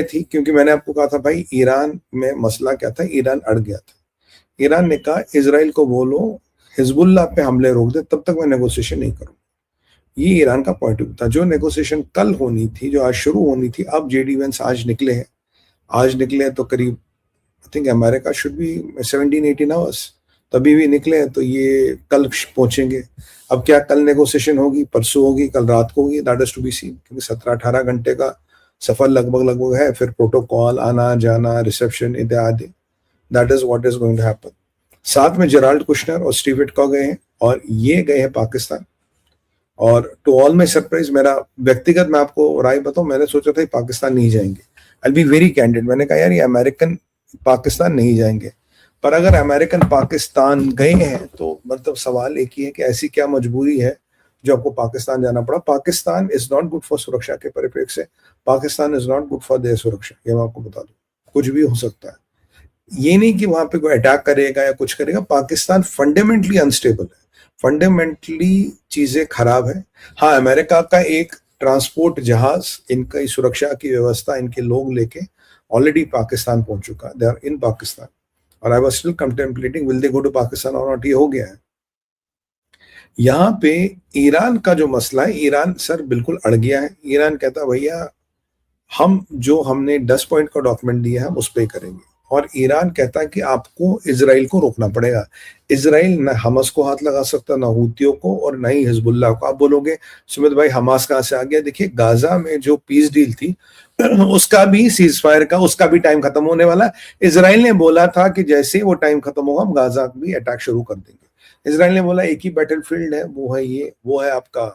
थी, क्योंकि मैंने आपको कहा था भाई ईरान में मसला क्या था, ईरान अड़ गया था। ईरान ने कहा इजराइल को बोलो हिजबुल्लाह पे हमले रोक दे, तब तक मैं नेगोशिएशन नहीं करूँ। ये ईरान का पॉइंट ऑफ था। जो नेगोशिएशन कल होनी थी, जो आज शुरू होनी थी, अब जेडी वेंस आज निकले हैं। आज निकले हैं तो करीब I think America should be 17-18 hours, तभी भी निकले हैं, तो ये कल पहुंचेंगे। अब क्या कल नेगोशिएशन होगी, परसों होगी, कल रात को होगी, that is to be seen, क्योंकि 17-18 घंटे का सफर लगभग है। फिर प्रोटोकॉल, आना जाना, रिसेप्शन इत्यादि, that is what is going to happen. साथ में जेराल्ड कुशनर और स्टीव विटकॉक गए हैं, और ये गए हैं पाकिस्तान। और टू ऑल माई सरप्राइज, मेरा व्यक्तिगत मैं आपको राय बताऊं, मैंने सोचा था पाकिस्तान नहीं जाएंगे। आई बी वेरी कैंडिड, मैंने कहा यार ये अमेरिकन पाकिस्तान नहीं जाएंगे। पर अगर अमेरिकन पाकिस्तान गए हैं तो मतलब सवाल एक ही है कि ऐसी क्या मजबूरी है जो आपको पाकिस्तान जाना पड़ा। Pakistan is not good for सुरक्षा के परिप्रेक्ष्य से, Pakistan is not good for देश सुरक्षा, ये मैं आपको बता दूं। कुछ भी हो सकता है, ये नहीं कि वहां पे कोई अटैक करेगा या कुछ करेगा। पाकिस्तान फंडामेंटली अनस्टेबल है, फंडामेंटली चीजें खराब है। हाँ, अमेरिका का एक ट्रांसपोर्ट जहाज, इनका सुरक्षा की व्यवस्था, इनके लोग लेके ऑलरेडी पाकिस्तान पहुंच चुका, दे आर इन पाकिस्तान। और I was still contemplating will they go to Pakistan और नॉट, ये हो गया है। यहाँ पे ईरान का जो मसला है, ईरान सर बिल्कुल अड़ गया है। ईरान कहता है भैया हम जो हमने 10 पॉइंट का डॉक्यूमेंट दिया है हम उस पर करेंगे। और ईरान कहता है कि आपको इजराइल को रोकना पड़ेगा। इजराइल न हमास को हाथ लगा सकता, ना हूतियों को, और ना ही हिजबुल्लाह को। आप बोलोगे सुमित भाई हमास कहां से आ गया? देखिए, गाजा में जो पीस डील थी उसका भी सीज फायर का, उसका भी टाइम खत्म होने वाला। इजराइल ने बोला था कि जैसे वो टाइम खत्म होगा हम गाजा भी अटैक शुरू कर देंगे। इजराइल ने बोला एक ही बैटलफील्ड है, वो है ये, वो है आपका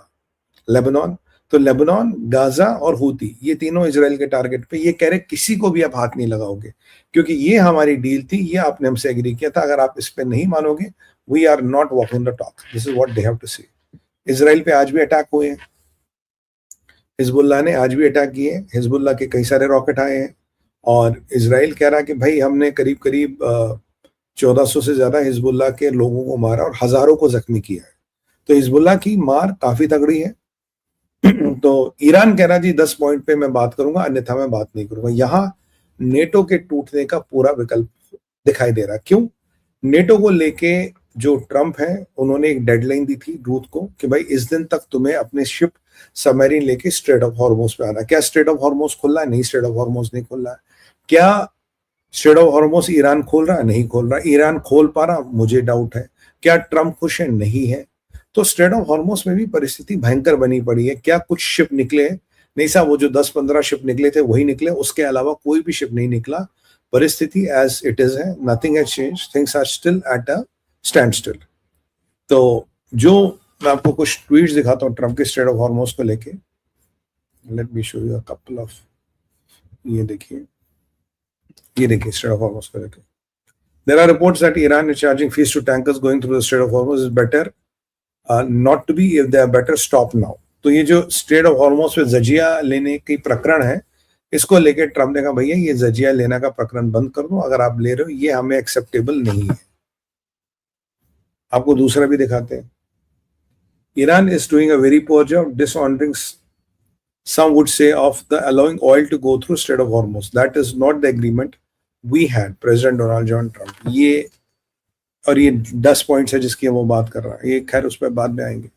लेबनान। तो लेबनान, गाजा और हूती, ये तीनों इजराइल के टारगेट पे। ये कह रहे किसी को भी आप हाथ नहीं लगाओगे, क्योंकि ये हमारी डील थी, ये आपने हमसे एग्री किया था। अगर आप इस पे नहीं मानोगे, we are not walking the talk. This is what they have to say. Israel पे आज भी अटैक हुए हैं, हिजबुल्लाह ने आज भी अटैक किए। हिजबुल्लाह के कई सारे रॉकेट आए हैं, और इजराइल कह रहा है कि भाई हमने करीब करीब 1400 से ज्यादा हिजबुल्लाह के लोगों को मारा और हजारों को जख्मी किया है। तो हिजबुल्लाह की मार काफी तगड़ी है। तो ईरान कह रहा जी 10 पॉइंट पे मैं बात करूंगा, अन्यथा मैं बात नहीं करूंगा। यहां नेटो के टूटने का पूरा विकल्प दिखाई दे रहा है। क्यों? नेटो को लेके जो ट्रंप है, उन्होंने एक डेडलाइन दी थी रूथ को कि भाई इस दिन तक तुम्हें अपने शिप सबमरीन लेके स्ट्रेट ऑफ हॉर्मोज पे आना। क्या स्ट्रेट ऑफ हॉर्मोज खुल रहा है? नहीं, स्ट्रेट ऑफ हॉर्मोज नहीं खुल रहा है। क्या स्ट्रेट ऑफ हॉर्मोज ईरान खोल रहा है? नहीं खोल रहा। ईरान खोल पा रहा? मुझे डाउट है। क्या ट्रंप खुश है? नहीं है। तो स्ट्रेट ऑफ हॉर्मोज में भी परिस्थिति भयंकर बनी पड़ी है। क्या कुछ शिप निकले? नहीं साहब, वो जो 10-15 शिप निकले थे वही निकले, उसके अलावा कोई भी शिप नहीं निकला। परिस्थिति एज इट इज है, nothing has change, things are still at a standstill. तो जो मैं आपको कुछ ट्वीट्स दिखाता हूँ ट्रंप के स्ट्रेट ऑफ हॉर्मोज को लेके। Let me show you a couple of, ये देखिए स्ट्रेट ऑफ हॉर्मोज को लेके। There are reports that Iran is charging fees to tankers going through the Strait of Hormuz. Is better not to be, if they are better stop now. तो ये जो straight of Hormuz पे जजिया लेने की प्रकरण है, इसको लेके ट्रंप ने कहा भैया ये जजिया लेने का प्रकरण बंद कर दो, अगर आप ले रहे हो ये हमें एक्सेप्टेबल नहीं है। आपको दूसरा भी दिखाते हैं। Iran is doing a very poor job dishonouring, some would say, of the allowing oil to go through Strait of Hormuz. That is not the agreement we had, President Donald John Trump. ये और ये 10 points है जिसकी वो बात कर रहा है, ये खैर उस पर बाद में आएंगे।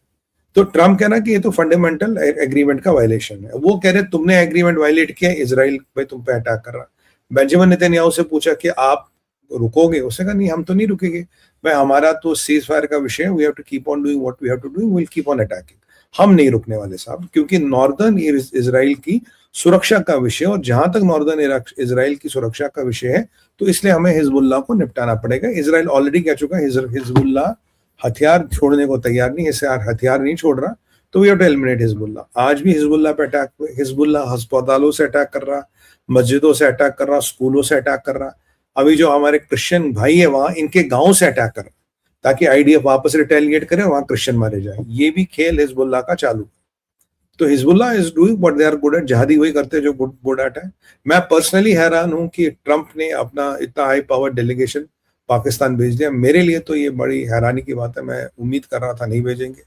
तो ट्रम्प कह रहा है कि ये तो फंडामेंटल एग्रीमेंट का वायलेशन है। वो कह रहे तुमने एग्रीमेंट वायलेट किया, इजराइल भाई तुम पे अटैक कर रहा। बेंजामिन नेतन्याहू से पूछा कि आप रुकोगे? उसने कहा नहीं, हम तो नहीं रुकेंगे भाई, हमारा तो सीज फायर का विषय है, we have to keep on doing what we have to do, we will keep on attacking. हम नहीं रुकने वाले साहब, क्योंकि नॉर्दर्न इजराइल की सुरक्षा का विषय, और जहां तक नॉर्दर्न इजराइल की सुरक्षा का विषय है, तो इसलिए हमें हिजबुल्लाह को निपटाना पड़ेगा। इजराइल ऑलरेडी कह चुका है हिजबुल्लाह हथियार छोड़ने को तैयार नहीं, ऐसे हथियार नहीं छोड़ रहा, तो we have to eliminate Hezbollah. आज भी हिजबुल्लाह पे अटैक हुए। हिजबुल्लाह अस्पतालों से अटैक कर रहा, मस्जिदों से अटैक कर रहा, स्कूलों से अटैक कर रहा। अभी जो हमारे क्रिश्चियन भाई है वहां, इनके गांव से अटैक कर रहा, ताकि आईडीएफ वापस रिटेलिएट करे, वहां क्रिश्चियन मारे जाए। ये भी खेल हिजबुल्लाह का चालू। तो Hezbollah is doing what they are good at. जिहादी वही करते हैं जो गुड एट है। मैं पर्सनली हैरान हूं कि ट्रंप ने अपना इतना हाई पावर डेलीगेशन पाकिस्तान भेज दिया। मेरे लिए तो ये बड़ी हैरानी की बात है, मैं उम्मीद कर रहा था नहीं भेजेंगे।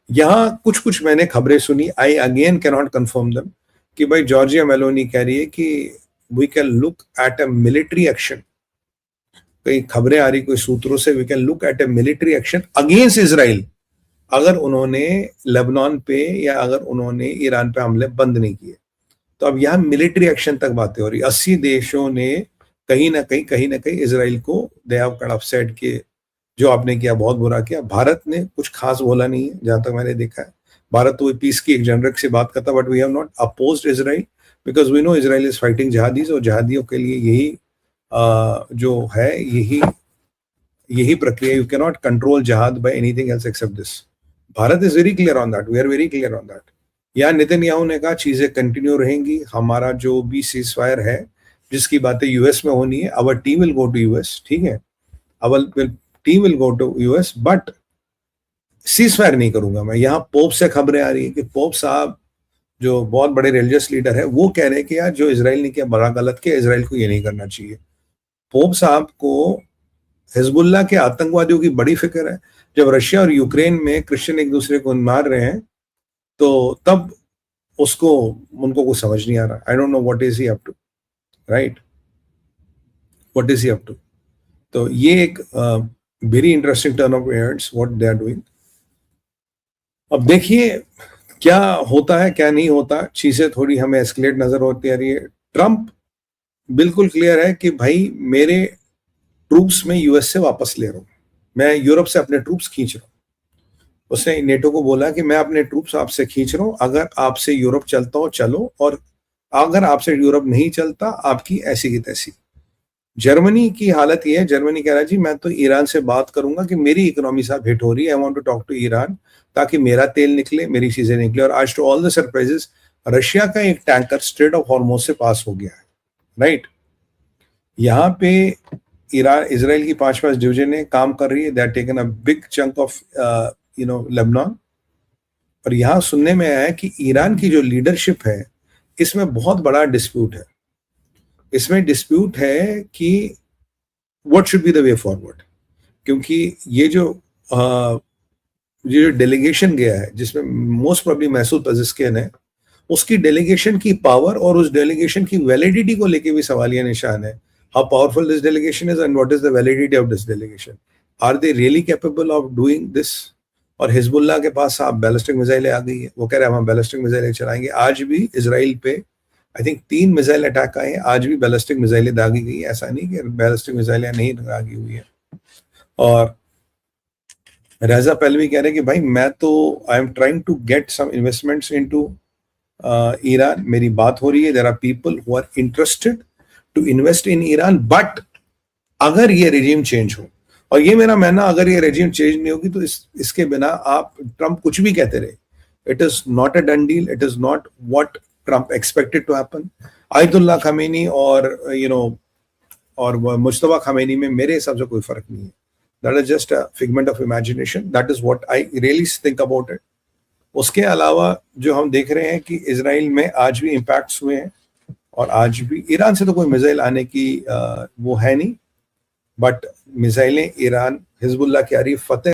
यहाँ कुछ मैंने खबरें सुनी, I again can not confirm them, कि भाई जॉर्जिया मेलोनी कह रही है कि we can look at a military action, कई खबरें आ रही कोई सूत्रों से, we can look at a military action against Israel अगर उन्होंने लेबनान पे या अगर उन्होंने ईरान पे हमले बंद नहीं किए। तो अब यहाँ मिलिट्री एक्शन तक बातें हो रही। 80 देशों ने कहीं ना कहीं इजराइल को they have kind of said कि जो आपने किया बहुत बुरा किया। भारत ने कुछ खास बोला नहीं है जहां तक मैंने देखा है। भारत तो पीस की एक जनरक से बात करता, but we have not opposed Israel because we know Israel is fighting jihadis, और जहादियों के लिए यही जो है यही प्रक्रिया। You can not control jihad by anything else except this. Bharat is very clear on that, we are very clear on that. यहाँ नेतन्याहू ने कहा चीजें कंटिन्यू रहेंगी, हमारा जो भी सीज फायर है जिसकी बातें यूएस में होनी है, our team will go to US, ठीक है, our team will go to US, but ceasefire नहीं करूंगा मैं। यहाँ पोप से खबरें आ रही है कि पोप साहब जो बहुत बड़े रिलीजियस लीडर है वो कह रहे हैं कि यार जो इजराइल ने किया बड़ा गलत किया, इजराइल को ये नहीं करना चाहिए। पोप साहब को हिजबुल्लाह के आतंकवादियों की बड़ी फिक्र है। जब रशिया और यूक्रेन में क्रिश्चियन एक दूसरे को मार रहे हैं तो तब उनको कुछ समझ नहीं आ रहा। I don't know what is he up to, right, what is he up to. तो ये एक very interesting turn of events what they are doing. अब देखिए क्या होता है क्या नहीं होता, चीजें थोड़ी हमें एस्केलेट नजर होती आ रही है। ट्रंप बिल्कुल क्लियर है कि भाई मेरे ट्रूप्स में यूएस से वापस ले रहा हूं, मैं यूरोप से अपने ट्रूप्स खींच रहा हूं। उसने नेटो को बोला कि मैं अपने ट्रूप्स आपसे खींच रहा हूं, अगर आपसे यूरोप चलता हो चलो, और अगर आपसे यूरोप नहीं चलता आपकी ऐसी की तैसी। जर्मनी की हालत ये है, जर्मनी कह रहा है जी मैं तो ईरान से बात करूंगा कि मेरी इकोनॉमी साथ हिट हो रही है, I want to talk to Iran ताकि मेरा तेल निकले, मेरी चीजें निकले। और आज to all the surprises Russia का एक टैंकर स्ट्रेट ऑफ हॉर्मुज से पास हो गया है, राइट। यहाँ पे ईरान इजराइल की 5 डिवीजन काम कर रही है, they are taken a big chunk of Lebanon. और यहाँ सुनने में आया है कि ईरान की जो लीडरशिप है इसमें बहुत बड़ा डिस्प्यूट है। इसमें डिस्प्यूट है कि what should be the way forward, क्योंकि ये जो डेलीगेशन गया है जिसमें मोस्ट प्रोबेबली मैसूद पेजेश्कियान है, उसकी डेलीगेशन की पावर और उस डेलीगेशन की वैलिडिटी को लेके भी सवालिया निशान है। How powerful this delegation is and what is the validity of this delegation, are they really capable of doing this. और हिजबुल्लाह के पास आप बैलिस्टिक मिसाइलें आ गई है, वो कह रहे हैं हम बैलिस्टिक मिसाइलें चलाएंगे। आज भी इजराइल पे आई थिंक 3 मिसाइल अटैक आए हैं, आज भी बैलिस्टिक मिसाइलें दागी गई। ऐसा नहीं कि बैलिस्टिक मिसाइलें नहीं दागी हुई है। और रेजा पहलवी कह रहे हैं कि भाई मैं तो I am trying to get some investments into Iran, मेरी बात हो रही है, there are people who are interested to invest in Iran, but अगर ये रेजिम चेंज हो, और ये मेरा मानना अगर ये रेजिम चेंज नहीं होगी तो इसके बिना आप ट्रंप कुछ भी कहते रहे, it is not a done deal, it is not what Trump expected to happen. Ayatollah Khamenei और मुज्तबा खमेनी में मेरे हिसाब से कोई फर्क नहीं है। That is just a figment of imagination, that is what I really think about it. उसके अलावा जो हम देख रहे हैं कि इजराइल में आज भी इम्पैक्ट्स हुए हैं, और आज भी ईरान से तो कोई मिसाइल आने की वो है नहीं, बट मिसाइलें ईरान हिजबुल्लाह की आ रही। फतेह